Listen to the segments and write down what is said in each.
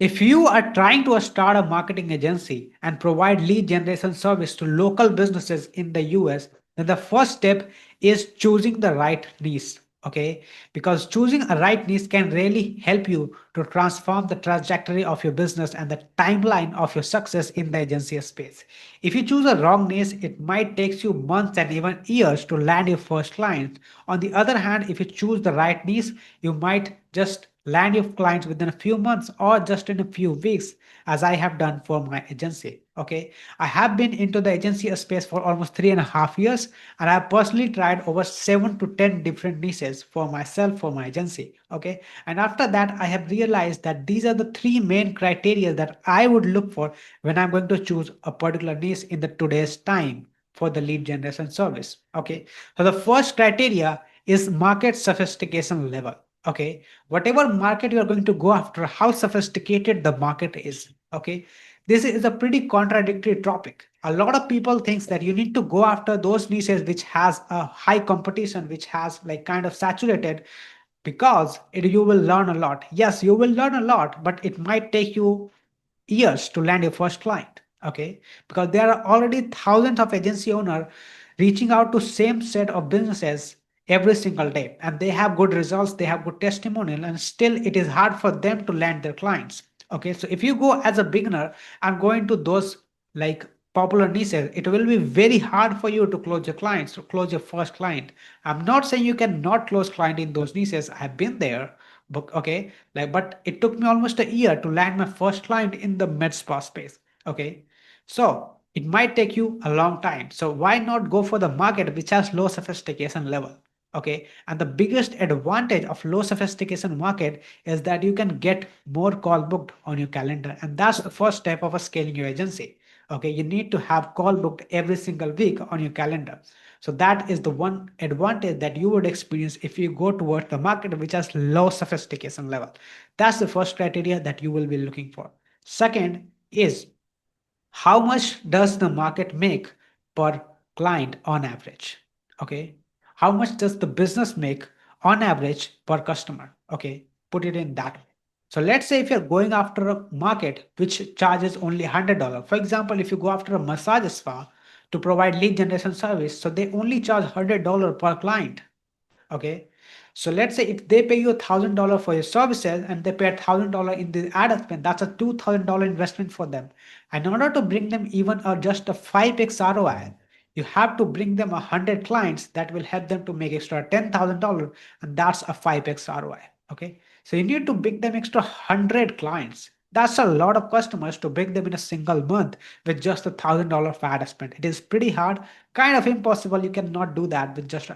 If you are trying to start a marketing agency and provide lead generation service to local businesses in the US, then the first step is choosing the right niche. Okay, because choosing a right niche can really help you to transform the trajectory of your business and the timeline of your success in the agency space. If you choose a wrong niche, it might take you months and even years to land your first client. On the other hand, if you choose the right niche, you might just land your clients within a few months or just in a few weeks, as I have done for my agency. Okay, I have been into the agency space for almost 3.5 years, and I have personally tried over 7 to 10 different niches for myself for my agency. Okay, and after that, I have realized that these are the three main criteria that I would look for when I'm going to choose a particular niche in the today's time for the lead generation service. Okay, so the first criteria is market sophistication level. Okay, whatever market you are going to go after, how sophisticated the market is. Okay, this is a pretty contradictory topic. A lot of people thinks that you need to go after those niches which has a high competition, which has like kind of saturated, because you will learn a lot. Yes, you will learn a lot, but it might take you years to land your first client. Okay, because there are already thousands of agency owner reaching out to same set of businesses every single day, and they have good results, they have good testimonial, and still it is hard for them to land their clients. Okay, so if you go as a beginner and go into those like popular niches, it will be very hard for you to close your clients, to close your first client. I'm not saying you cannot close client in those niches. I've been there, but okay, like, but it took me almost a year to land my first client in the med spa space. Okay, so it might take you a long time. So why not go for the market which has low sophistication level? Okay, and the biggest advantage of low sophistication market is that you can get more call booked on your calendar, and that's the first step of a scaling your agency. Okay, you need to have call booked every single week on your calendar. So that is the one advantage that you would experience if you go towards the market which has low sophistication level. That's the first criteria that you will be looking for. Second is, how much does the market make per client on average? Okay, how much does the business make on average per customer? Okay, put it in that way. So let's say if you're going after a market which charges only $100, for example, if you go after a massage spa to provide lead generation service, so they only charge $100 per client. Okay, so let's say if they pay you $1,000 for your services and they pay $1,000 in the ad spend, that's a $2,000 investment for them. And in order to bring them even just a 5x ROI, you have to bring them 100 clients that will help them to make extra $10,000, and that's a 5x ROI. Okay, so you need to bring them extra 100 clients. That's a lot of customers to bring them in a single month with just $1,000 ad spend. It is pretty hard, kind of impossible. You cannot do that with just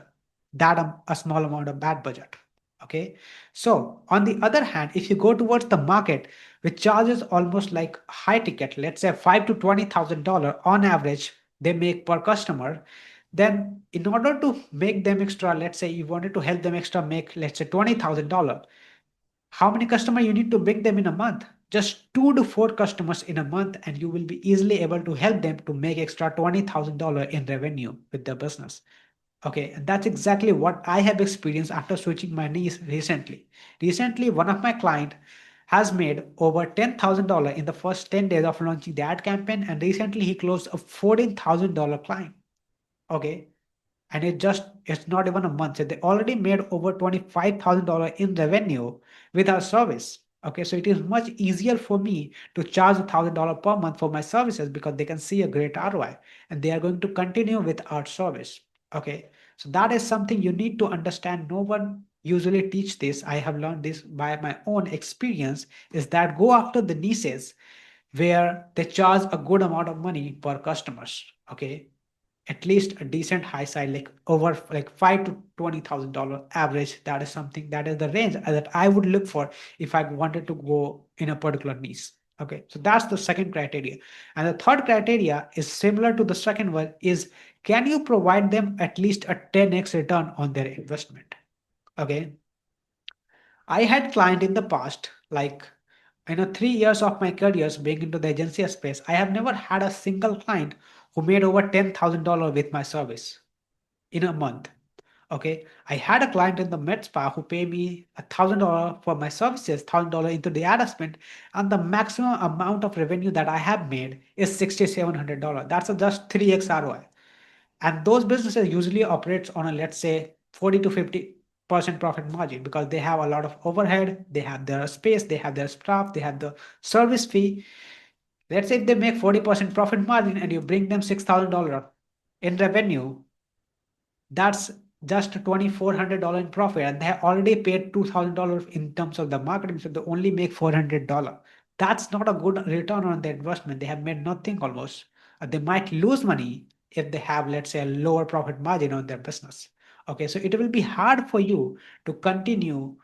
that a small amount of bad budget. Okay, so on the other hand, if you go towards the market which charges almost like high ticket, let's say $5 to $20,000 on average they make per customer, then in order to make them extra, let's say you wanted to help them extra make, let's say, $20,000, how many customers you need to bring them in a month? Just 2 to 4 customers in a month, and you will be easily able to help them to make extra $20,000 in revenue with their business. Okay, and that's exactly what I have experienced after switching my niche recently. Recently, one of my client has made over $10,000 in the first 10 days of launching the ad campaign, and recently he closed a $14,000 client. Okay, and it's not even a month. So they already made over $25,000 in revenue with our service. Okay, so it is much easier for me to charge $1,000 per month for my services because they can see a great ROI and they are going to continue with our service. Okay, so that is something you need to understand. No one usually teach this. I have learned this by my own experience, is that go after the niches where they charge a good amount of money per customers. Okay, at least a decent high side, like over like $5 to $20,000 average. That is something, that is the range that I would look for if I wanted to go in a particular niche. Okay, so that's the second criteria. And the third criteria is similar to the second one, is can you provide them at least a 10x return on their investment? Okay, I had client in the past, like in a 3 years of my careers being into the agency space, I have never had a single client who made over $10,000 with my service in a month. Okay, I had a client in the med spa who paid me $1,000 for my services, $1,000 into the ad spend, and the maximum amount of revenue that I have made is $6,700. That's a just 3x ROI. And those businesses usually operates on a, let's say, 40 to 50% profit margin because they have a lot of overhead, they have their space, they have their staff, they have the service fee. Let's say if they make 40% profit margin and you bring them $6,000 in revenue, that's just $2,400 in profit, and they have already paid $2,000 in terms of the marketing, so they only make $400. That's not a good return on the investment. They have made nothing almost. They might lose money if they have, let's say, a lower profit margin on their business. Okay, so it will be hard for you to continue,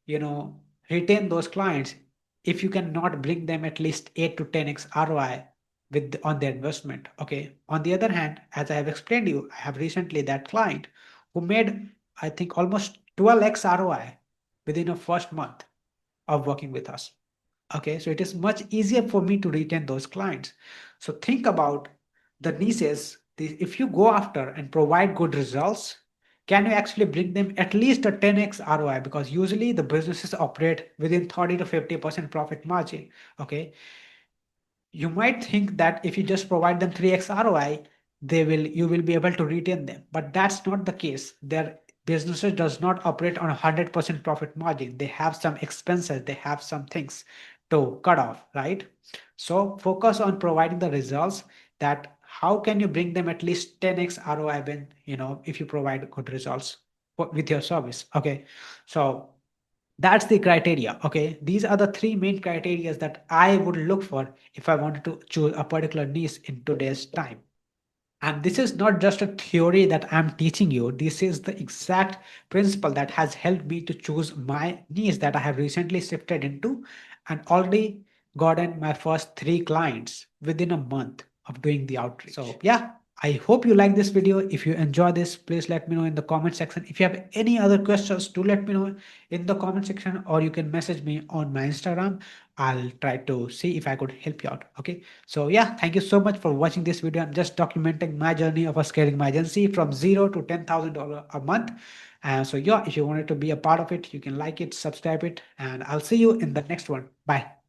you know, retain those clients if you cannot bring them at least 8 to 10x ROI with on their investment. Okay. On the other hand, as I have explained to you, I have recently that client who made, I think, almost 12x ROI within a first month of working with us. Okay, so it is much easier for me to retain those clients. So think about the niches. If you go after and provide good results, can you actually bring them at least a 10x ROI? Because usually the businesses operate within 30 to 50% profit margin. Okay, you might think that if you just provide them 3x ROI, you will be able to retain them. But that's not the case. Their businesses does not operate on a 100% profit margin. They have some expenses, they have some things to cut off, right? So focus on providing the results that how can you bring them at least 10x ROI when, if you provide good results with your service. Okay. So that's the criteria. Okay, these are the three main criteria that I would look for if I wanted to choose a particular niche in today's time. And this is not just a theory that I'm teaching you. This is the exact principle that has helped me to choose my niche that I have recently shifted into and already gotten my first 3 clients within a month of doing the outreach. So yeah, I hope you like this video. If you enjoy this, please let me know in the comment section. If you have any other questions, do let me know in the comment section, or you can message me on my Instagram. I'll try to see if I could help you out. Okay. So yeah, thank you so much for watching this video. I'm just documenting my journey of scaling my agency from zero to $10,000 a month. And so yeah, if you wanted to be a part of it, you can like it, subscribe it, and I'll see you in the next one. Bye.